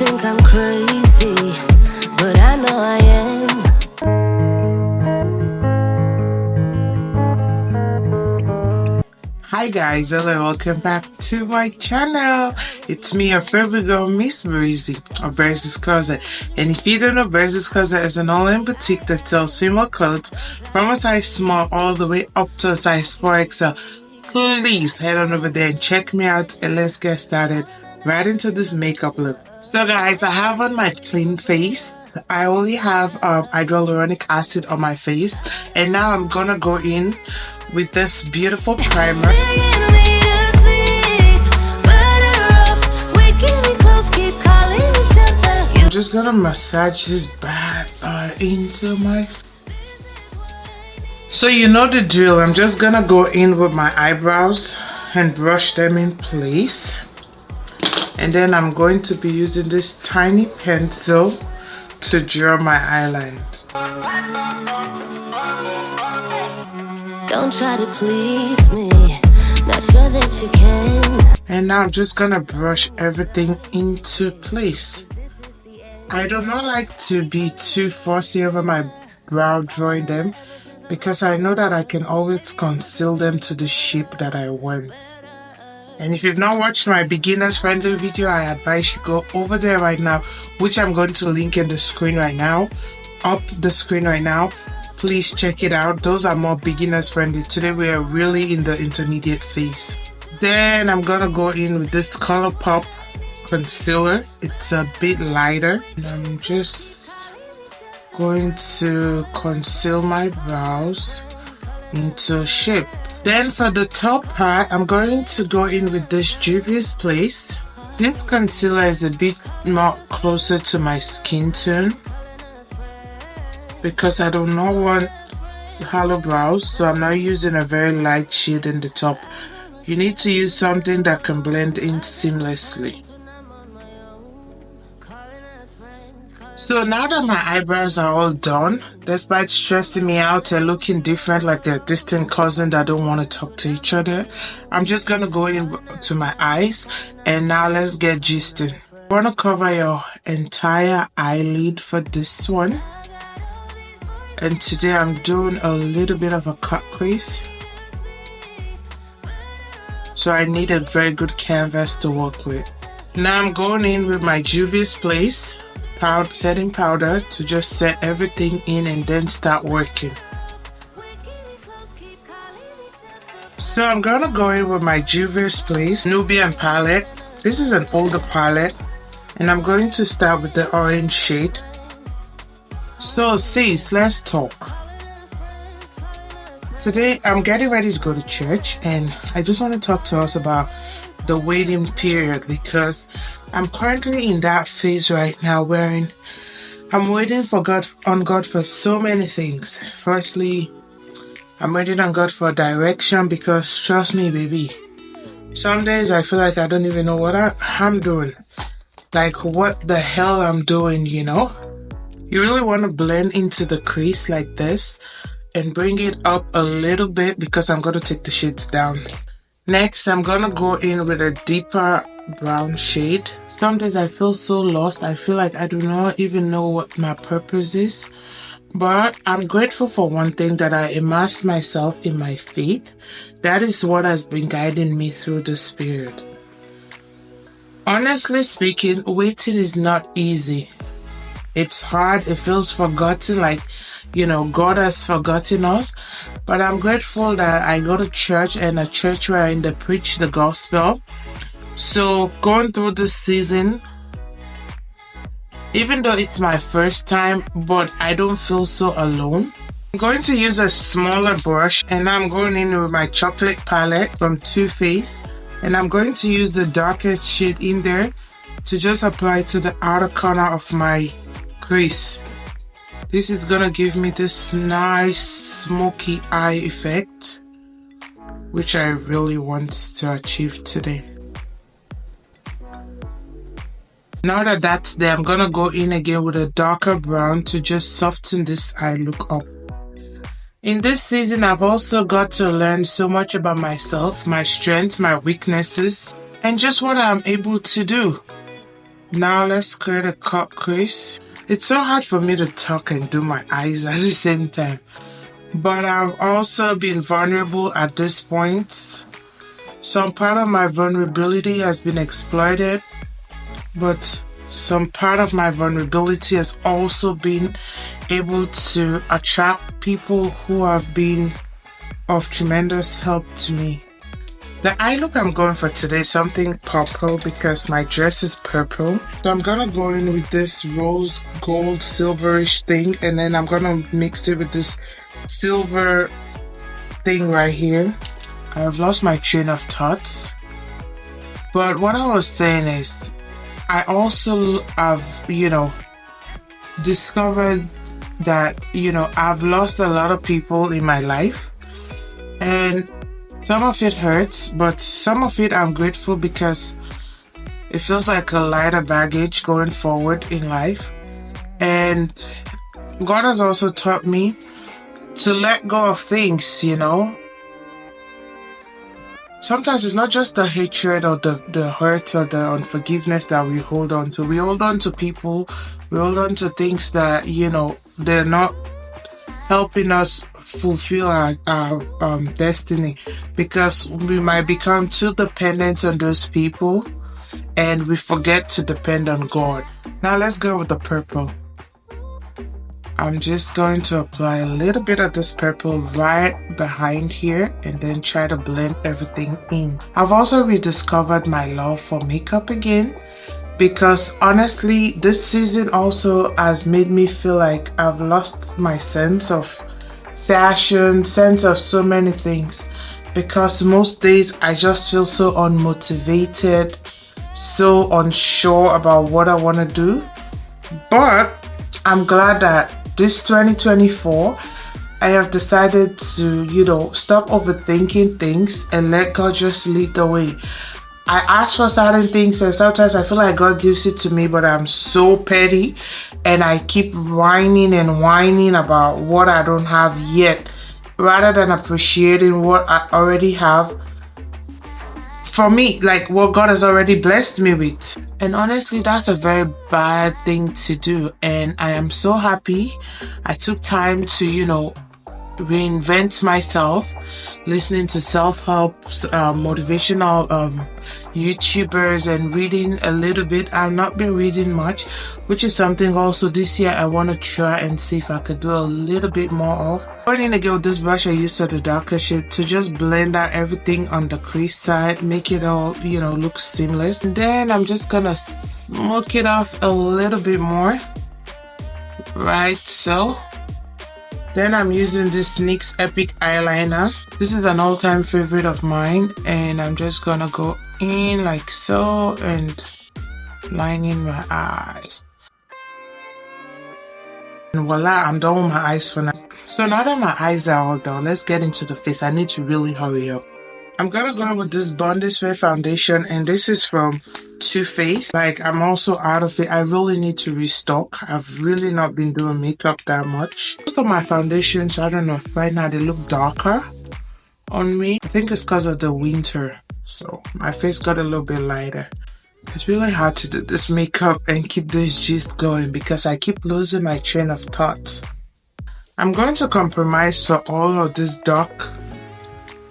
think I'm crazy, but I know I am. Hi guys, hello, welcome back to my channel. It's me, your favorite girl, Miss Berizzy of BERIZZYs Closet. And if you don't know, BERIZZYs Closet is an online boutique that sells female clothes from a size small all the way up to a size 4XL. Please head on over there and check me out, and let's get started right into this makeup look. So guys, I have on my clean face. I only have hyaluronic acid on my face, and now I'm gonna go in with this beautiful primer. I'm just gonna massage this bad into my face. So you know the drill. I'm just gonna go in with my eyebrows and brush them in place, and then I'm going to be using this tiny pencil to draw my eyelines. Don't try to please me, not sure that you can. And now I'm just gonna brush everything into place. I do not like to be too fussy over my brow drawing them, because I know that I can always conceal them to the shape that I want. And if you've not watched my beginners friendly video, I advise you go over there right now, which I'm going to link in the screen right now, up the screen right now. Please check it out. Those are more beginners friendly. Today we are really in the intermediate phase. Then I'm gonna go in with this ColourPop concealer. It's a bit lighter, and I'm just going to conceal my brows into shape. Then for the top part, I'm going to go in with this Juvia's Place. This concealer is a bit more closer to my skin tone, because I do not want hollow brows, so I'm not using a very light shade in the top. You need to use something that can blend in seamlessly. So now that my eyebrows are all done, despite stressing me out and looking different like a distant cousin that don't want to talk to each other, I'm just gonna go in to my eyes, and now let's get gisting. You want to cover your entire eyelid for this one. And today I'm doing a little bit of a cut crease, so I need a very good canvas to work with. Now I'm going in with my Juvia's Place setting powder to just set everything in and then start working. So I'm gonna go in with my Juvia's Place Nubian palette. This is an older palette, and I'm going to start with the orange shade. So sis, let's talk. Today I'm getting ready to go to church, and I just want to talk to us about the waiting period, because I'm currently in that phase right now where I'm waiting on God for so many things. Firstly, I'm waiting on God for direction, because trust me baby, some days I feel like I don't even know what I'm doing, like what the hell I'm doing, you know. You really want to blend into the crease like this and bring it up a little bit, because I'm going to take the shades down. Next, I'm going to go in with a deeper brown shade. Some days I feel so lost. I feel like I do not even know what my purpose is. But I'm grateful for one thing, that I immersed myself in my faith. That is what has been guiding me through this period. Honestly speaking, waiting is not easy. It's hard, it feels forgotten, like, you know, God has forgotten us. But I'm grateful that I go to church, and a church where they preach the gospel. So going through this season, even though it's my first time, but I don't feel so alone. I'm going to use a smaller brush, and I'm going in with my chocolate palette from Too Faced, and I'm going to use the darkest shade in there to just apply to the outer corner of my crease. This is gonna give me this nice smoky eye effect, which I really want to achieve today. Now that that's there, I'm gonna go in again with a darker brown to just soften this eye look up. In this season, I've also got to learn so much about myself, my strengths, my weaknesses, and just what I'm able to do. Now let's create a cut crease. It's so hard for me to talk and do my eyes at the same time. But I've also been vulnerable at this point. Some part of my vulnerability has been exploited, but some part of my vulnerability has also been able to attract people who have been of tremendous help to me. The eye look I'm going for today is something purple because my dress is purple. So I'm gonna go in with this rose gold silverish thing, and then I'm gonna mix it with this silver thing right here. I've lost my train of thoughts. But what I was saying is, I also have, discovered that, I've lost a lot of people in my life. And some of it hurts, but some of it I'm grateful because it feels like a lighter baggage going forward in life. And God has also taught me to let go of things, Sometimes it's not just the hatred or the hurt or the unforgiveness that we hold on to. We hold on to people, we hold on to things that, they're not helping us fulfill our destiny, because we might become too dependent on those people and we forget to depend on God. Now let's go with the purple. I'm just going to apply a little bit of this purple right behind here and then try to blend everything in. I've also rediscovered my love for makeup again, because honestly this season also has made me feel like I've lost my sense of fashion, sense of so many things, because most days I just feel so unmotivated, so unsure about what I want to do. But I'm glad that this 2024 I have decided to, stop overthinking things and let God just lead the way. I ask for certain things and sometimes I feel like God gives it to me, but I'm so petty and I keep whining and whining about what I don't have yet, rather than appreciating what I already have. For me, like what God has already blessed me with. And honestly, that's a very bad thing to do. And I am so happy I took time to, reinvent myself, listening to self-help, motivational YouTubers and reading a little bit. I've not been reading much, which is something also this year I want to try and see if I could do a little bit more of. Going in again with this brush I used for the darker shade to just blend out everything on the crease side, make it all, look seamless. And then I'm just gonna smoke it off a little bit more, right so. Then I'm using this NYX Epic eyeliner. This is an all-time favorite of mine, and I'm just gonna go in like so and line in my eyes. And voila, I'm done with my eyes for now. So now that my eyes are all done, let's get into the face. I need to really hurry up. I'm gonna go with this Bondi Spray foundation, and this is from Too Faced. Like, I'm also out of it. I really need to restock. I've really not been doing makeup that much. Most of my foundations, I don't know, right now they look darker on me. I think it's because of the winter, so my face got a little bit lighter. It's really hard to do this makeup and keep this gist going because I keep losing my train of thought. I'm going to compromise for all of this dark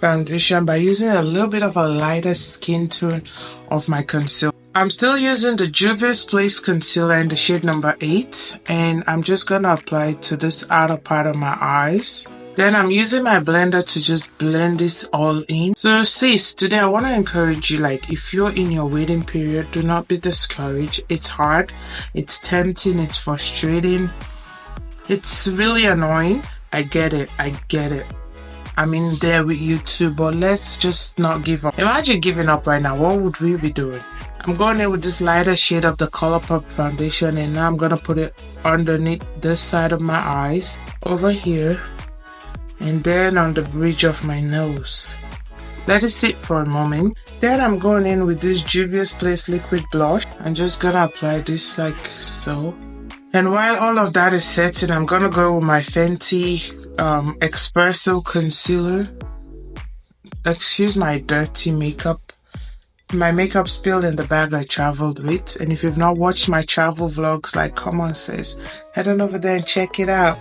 foundation by using a little bit of a lighter skin tone of my concealer. I'm still using the Juvia's Place concealer in the shade number 8, and I'm just gonna apply it to this outer part of my eyes. Then I'm using my blender to just blend this all in. So sis, today I want to encourage you, like, if you're in your waiting period, do not be discouraged. It's hard, it's tempting, it's frustrating, it's really annoying. I get it. I'm in there with you too, but let's just not give up. Imagine giving up right now. What would we be doing? I'm going in with this lighter shade of the ColourPop foundation, and now I'm gonna put it underneath this side of my eyes, over here, and then on the bridge of my nose. Let it sit for a moment. Then I'm going in with this Juvia's Place liquid blush. I'm just gonna apply this like so. And while all of that is setting, I'm gonna go with my Fenty Espresso concealer. Excuse my dirty makeup. My makeup spilled in the bag I traveled with, and if you've not watched my travel vlogs like Common Says, head on over there and check it out.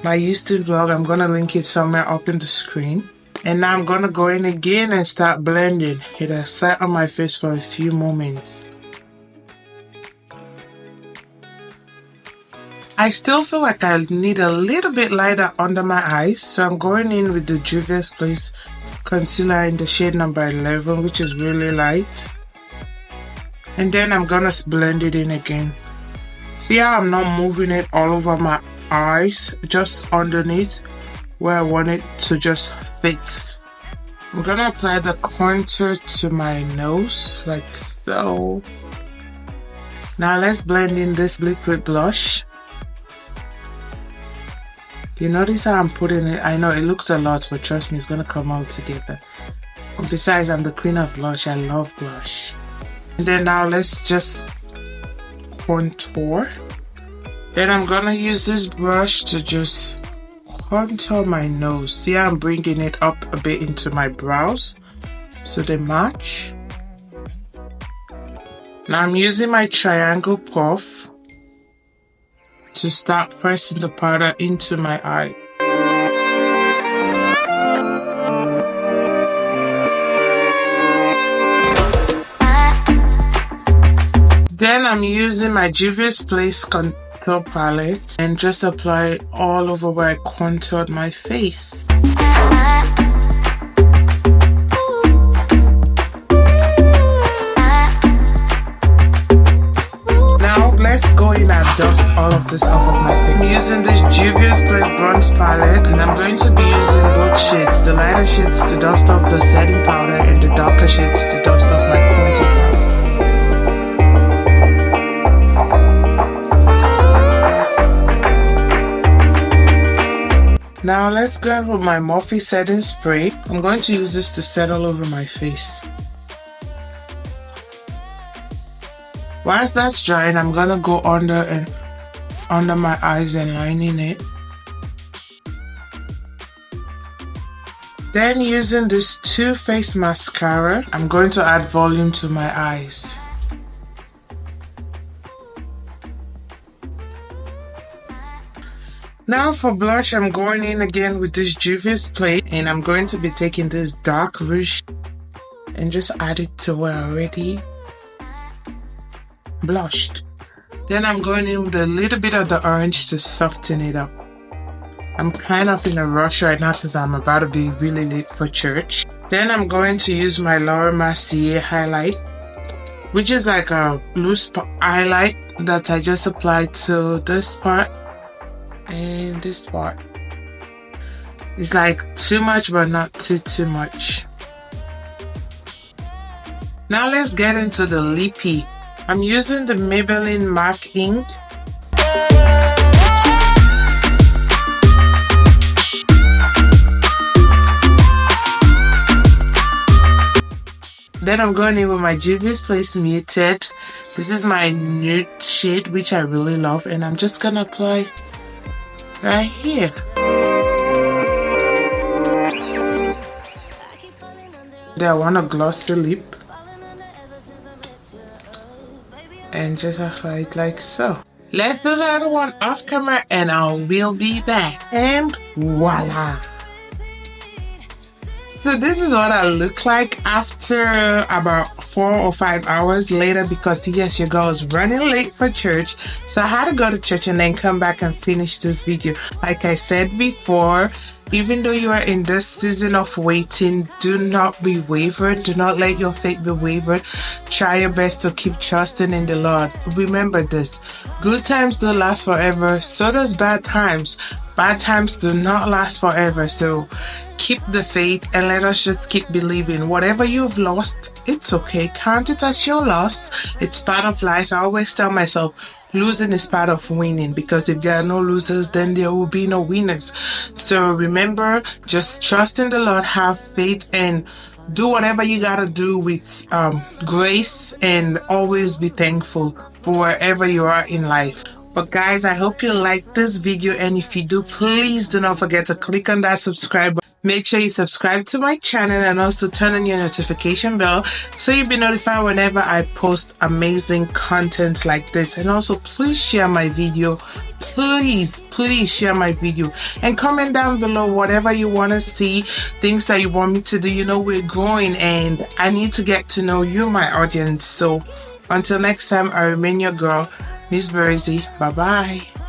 My Houston vlog, I'm gonna link it somewhere up in the screen. And now I'm gonna go in again and start blending. It has sat on my face for a few moments. I still feel like I need a little bit lighter under my eyes, so I'm going in with the Juvia's Place concealer in the shade number 11, which is really light. And then I'm gonna blend it in again. See how I'm not moving it all over my eyes, just underneath where I want it to just fix. I'm gonna apply the contour to my nose like so. Now let's blend in this liquid blush. You notice how I'm putting it? I know it looks a lot, but trust me, it's gonna come all together. And besides, I'm the queen of blush. I love blush. And then now let's just contour. Then I'm gonna use this brush to just contour my nose. See how I'm bringing it up a bit into my brows so they match. Now I'm using my triangle puff to start pressing the powder into my eye. Then I'm using my Juvia's Place contour palette and just apply it all over where I contoured my face. Let's go in and dust all of this off of my face. I'm using this Juvia's Place bronze palette, and I'm going to be using both shades, the lighter shades to dust off the setting powder and the darker shades to dust off my contour. Now let's go in with my Morphe setting spray. I'm going to use this to set all over my face. Whilst that's drying, I'm gonna go under my eyes and lining it. Then using this Too Faced mascara, I'm going to add volume to my eyes. Now for blush, I'm going in again with this Juvia's Place, and I'm going to be taking this dark rouge and just add it to where I already blushed. Then I'm going in with a little bit of the orange to soften it up. I'm kind of in a rush right now because I'm about to be really late for church. Then I'm going to use my Laura Mercier highlight, which is like a loose highlight that I just applied to this part and this part. It's like too much but not too much. Now let's get into the lippy. I'm using the Maybelline MAC ink. Then I'm going in with my Juvia's Place Muted. This is my nude shade, which I really love, and I'm just gonna apply right here. Then I want to gloss the lip and just apply it like so. Let's do the other one off camera and I will be back. And voila! So this is what I look like after about 4 or 5 hours later, because yes, your girl is running late for church. So I had to go to church and then come back and finish this video. Like I said before, even though you are in this season of waiting, do not be wavered. Do not let your faith be wavered. Try your best to keep trusting in the Lord. Remember this: good times don't last forever, so does bad times. Bad times do not last forever. So keep the faith and let us just keep believing. Whatever you've lost, it's okay. Count it as your loss. It's part of life. I always tell myself, losing is part of winning, because if there are no losers, then there will be no winners. So remember, just trust in the Lord, have faith, and do whatever you gotta do with grace, and always be thankful for wherever you are in life. But guys, I hope you like this video, and if you do, please do not forget to click on that subscribe button. Make sure you subscribe to my channel and also turn on your notification bell so you'll be notified whenever I post amazing content like this. And also please share my video. Please share my video and comment down below whatever you want to see, things that you want me to do. You know, we're growing and I need to get to know you, my audience. So until next time, I remain your girl, Miss BERIZZY. Bye bye.